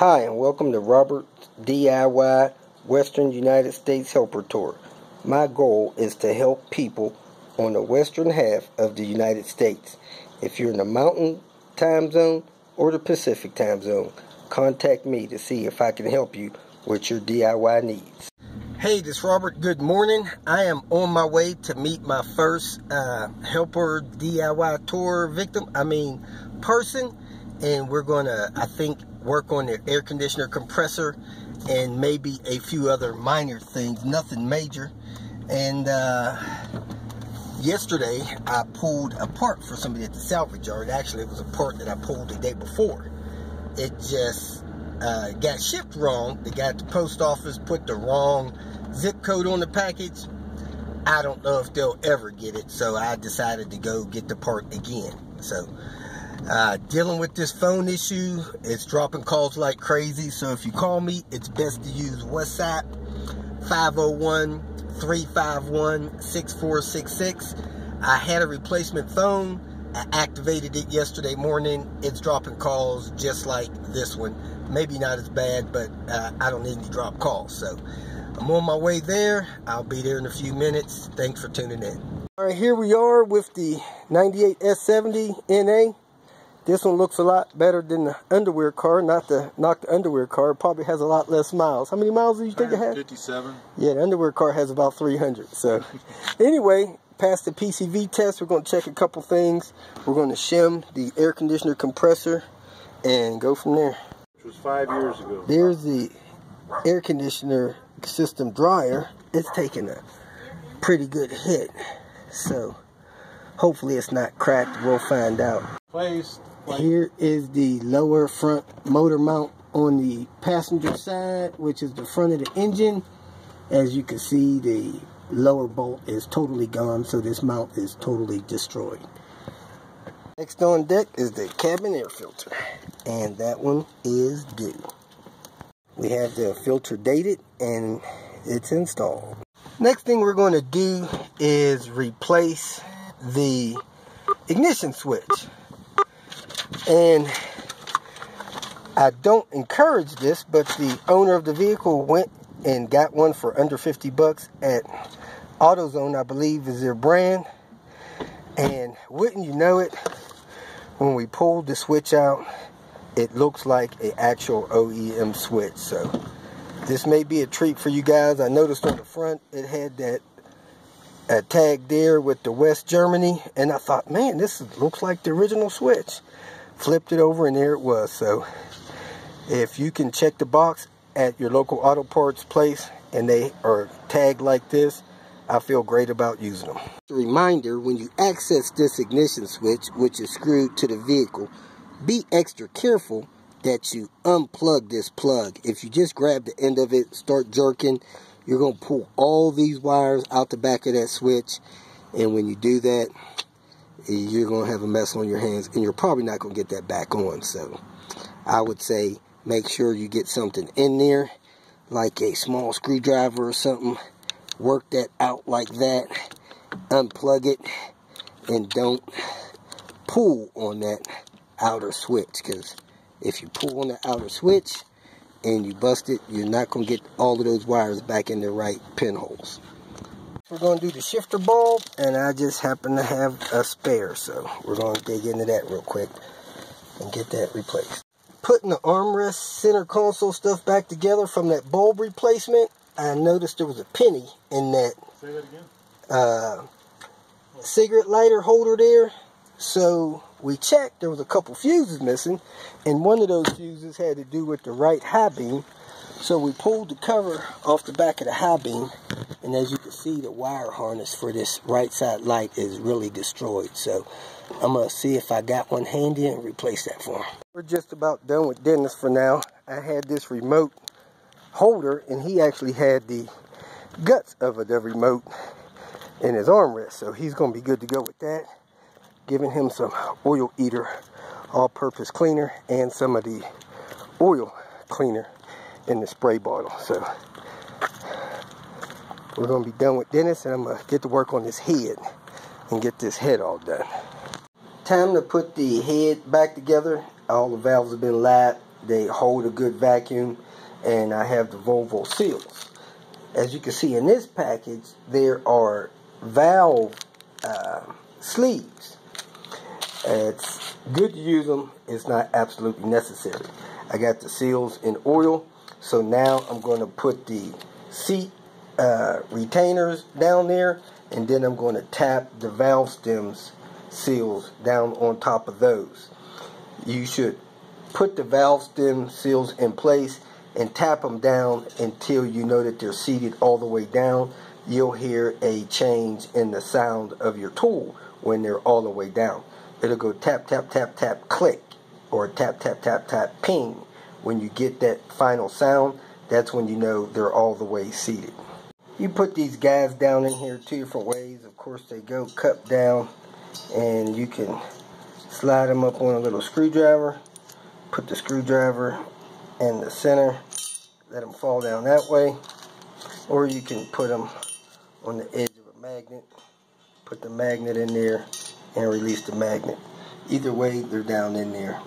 Hi, and welcome to Robert's DIY Western United States Helper Tour. My goal is to help people on the western half of the United States. If you're in the Mountain Time Zone or the Pacific Time Zone, contact me to see if I can help you with your DIY needs. Hey, this is Robert. Good morning. I am on my way to meet my first helper DIY tour person. And we're going to, I think, work on the air conditioner compressor and maybe a few other minor things, nothing major. And yesterday I pulled a part for somebody at the salvage yard. Actually, it was a part that I pulled the day before. It just got shipped wrong. The guy at the post office put the wrong zip code on the package. I don't know if they'll ever get it, so I decided to go get the part again. So dealing with this phone issue, it's dropping calls like crazy. So if you call me, it's best to use WhatsApp 501-351-6466. I had a replacement phone. I activated it yesterday morning. It's dropping calls just like this one. Maybe not as bad, but I don't need any drop calls. So I'm on my way there. I'll be there in a few minutes. Thanks for tuning in. All right, here we are with the 98 S70 NA. This one looks a lot better than the underwear car. Not to knock the underwear car. It probably has a lot less miles. How many miles do you think it has? 57. Yeah, the underwear car has about 300. So anyway, past the PCV test, we're going to check a couple things. We're going to shim the air conditioner compressor and go from there. Which was 5 years ago. There's the air conditioner system dryer. It's taking a pretty good hit. So hopefully it's not cracked. We'll find out. Here is the lower front motor mount on the passenger side, which is the front of the engine. As you can see, the lower bolt is totally gone, so this mount is totally destroyed. Next on deck is the cabin air filter, and that one is due. We have the filter dated and it's installed. Next thing we're going to do is replace the ignition switch. And I don't encourage this, but the owner of the vehicle went and got one for under 50 bucks at AutoZone, I believe is their brand. And wouldn't you know it, when we pulled the switch out, it looks like an actual OEM switch. So this may be a treat for you guys. I noticed on the front it had that tag there with the West Germany, and I thought, man, this looks like the original switch. Flipped it over and there it was. So if you can check the box at your local auto parts place and they are tagged like this, I feel great about using them. A reminder, when you access this ignition switch, which is screwed to the vehicle, be extra careful that you unplug this plug. If you just grab the end of it, start jerking, you're going to pull all these wires out the back of that switch, and when you do that, you're going to have a mess on your hands, and you're probably not going to get that back on. So I would say make sure you get something in there, like a small screwdriver or something. Work that out like that, unplug it, and don't pull on that outer switch, because if you pull on the outer switch and you bust it, you're not going to get all of those wires back in the right pinholes. We're going to do the shifter bulb, and I just happen to have a spare, so we're going to dig into that real quick and get that replaced. Putting the armrest center console stuff back together from that bulb replacement, I noticed there was a penny in that. Say that again? Cigarette lighter holder there. So we checked, there was a couple fuses missing, and one of those fuses had to do with the right high beam. So we pulled the cover off the back of the high beam, and as you can see, the wire harness for this right side light is really destroyed. So I'm going to see if I got one handy and replace that for him. We're just about done with Dennis for now. I had this remote holder, and he actually had the guts of the remote in his armrest, so he's going to be good to go with that. Giving him some oil eater all-purpose cleaner and some of the oil cleaner in the spray bottle. So we're going to be done with Dennis, and I'm going to get to work on this head and get this head all done. Time to put the head back together. All the valves have been they hold a good vacuum, and I have the Volvo seals. As you can see in this package, there are valve sleeves. It's good to use them. It's not absolutely necessary. I got the seals in oil, so now I'm going to put the seat retainers down there, and then I'm going to tap the valve stems seals down on top of those. You should put the valve stem seals in place and tap them down until you know that they're seated all the way down. You'll hear a change in the sound of your tool when they're all the way down. It'll go tap, tap, tap, tap, click, or tap, tap, tap, tap, ping. When you get that final sound, that's when you know they're all the way seated. You put these guys down in here 2 different ways. Of course, they go cup down, and you can slide them up on a little screwdriver. Put the screwdriver in the center, let them fall down that way, or you can put them on the edge of a magnet, put the magnet in there, and release the magnet. Either way, they're down in there,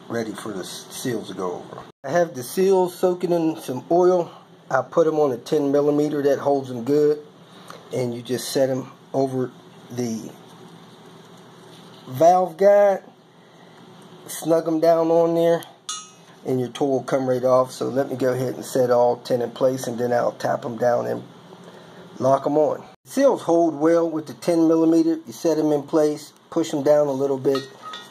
ready for the seals to go over. I have the seals soaking in some oil. I put them on a 10 millimeter, that holds them good, and you just set them over the valve guide, snug them down on there, and your tool will come right off. So let me go ahead and set all 10 in place, and then I'll tap them down and lock them on. Seals hold well with the 10 millimeter. You set them in place, push them down a little bit,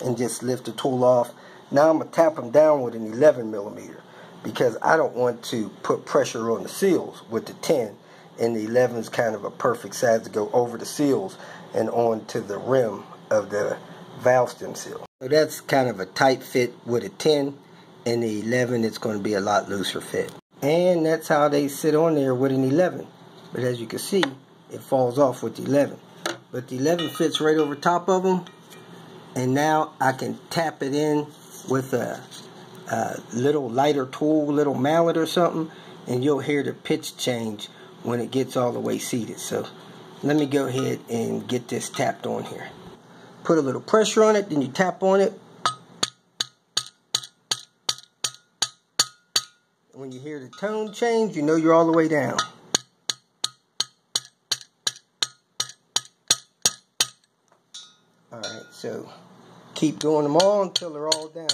and just lift the tool off. Now I'm going to tap them down with an 11 millimeter because I don't want to put pressure on the seals with the 10, and the 11 is kind of a perfect size to go over the seals and onto the rim of the valve stem seal. So that's kind of a tight fit with a 10, and the 11 it's going to be a lot looser fit. And that's how they sit on there with an 11. But as you can see, it falls off with the 11. But the 11 fits right over top of them, and now I can tap it in with a little lighter tool, little mallet or something, and you'll hear the pitch change when it gets all the way seated. So let me go ahead and get this tapped on here. Put a little pressure on it, then you tap on it. When you hear the tone change, you know you're all the way down. Alright, so keep doing them all until they're all down.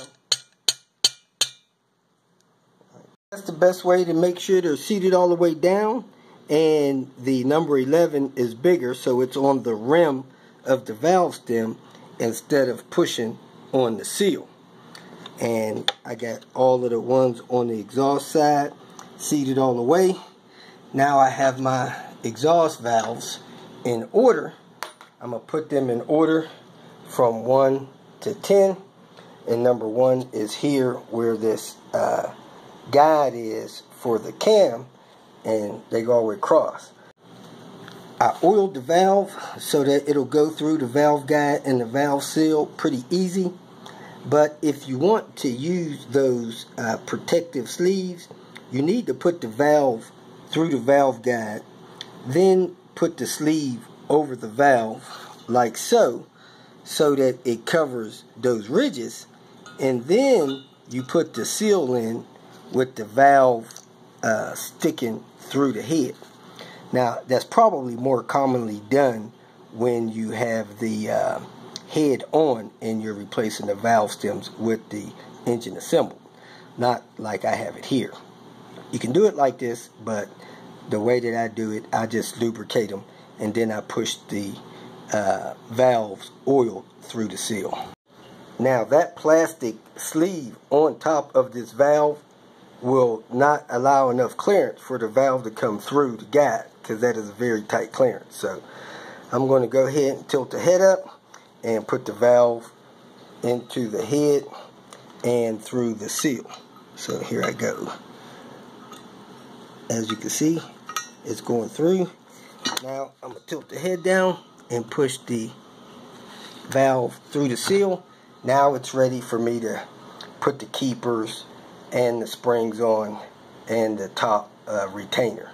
That's the best way to make sure they're seated all the way down, and the number 11 is bigger, so it's on the rim of the valve stem instead of pushing on the seal. And I got all of the ones on the exhaust side seated all the way. Now I have my exhaust valves in order. I'm going to put them in order from 1 to 10, and number 1 is here where this guide is for the cam, and they go all the way across. I oiled the valve so that it'll go through the valve guide and the valve seal pretty easy. But if you want to use those protective sleeves, you need to put the valve through the valve guide, then put the sleeve over the valve like so, so that it covers those ridges, and then you put the seal in with the valve sticking through the head. Now that's probably more commonly done when you have the head on and you're replacing the valve stems with the engine assembled, not like I have it here. You can do it like this, but the way that I do it, I just lubricate them, and then I push the valves oil through the seal. Now that plastic sleeve on top of this valve will not allow enough clearance for the valve to come through the guide, because that is a very tight clearance. So I'm going to go ahead and tilt the head up and put the valve into the head and through the seal. So here I go. As you can see, it's going through. Now I'm going to tilt the head down and push the valve through the seal. Now it's ready for me to put the keepers and the springs on and the top retainer.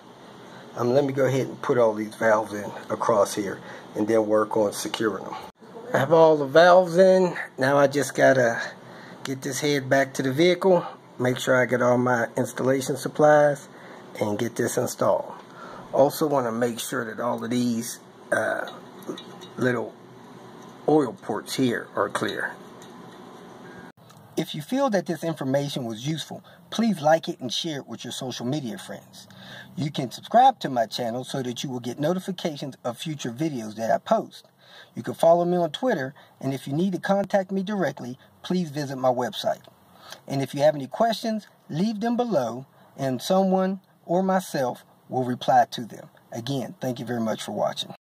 Let me go ahead and put all these valves in across here and then work on securing them. I have all the valves in. Now I just gotta get this head back to the vehicle make sure I get all my installation supplies and get this installed. Also want to make sure that all of these little oil ports here are clear. If you feel that this information was useful, please like it and share it with your social media friends. You can subscribe to my channel so that you will get notifications of future videos that I post. You can follow me on Twitter, and if you need to contact me directly, please visit my website. And if you have any questions, leave them below, and someone or myself will reply to them. Again, thank you very much for watching.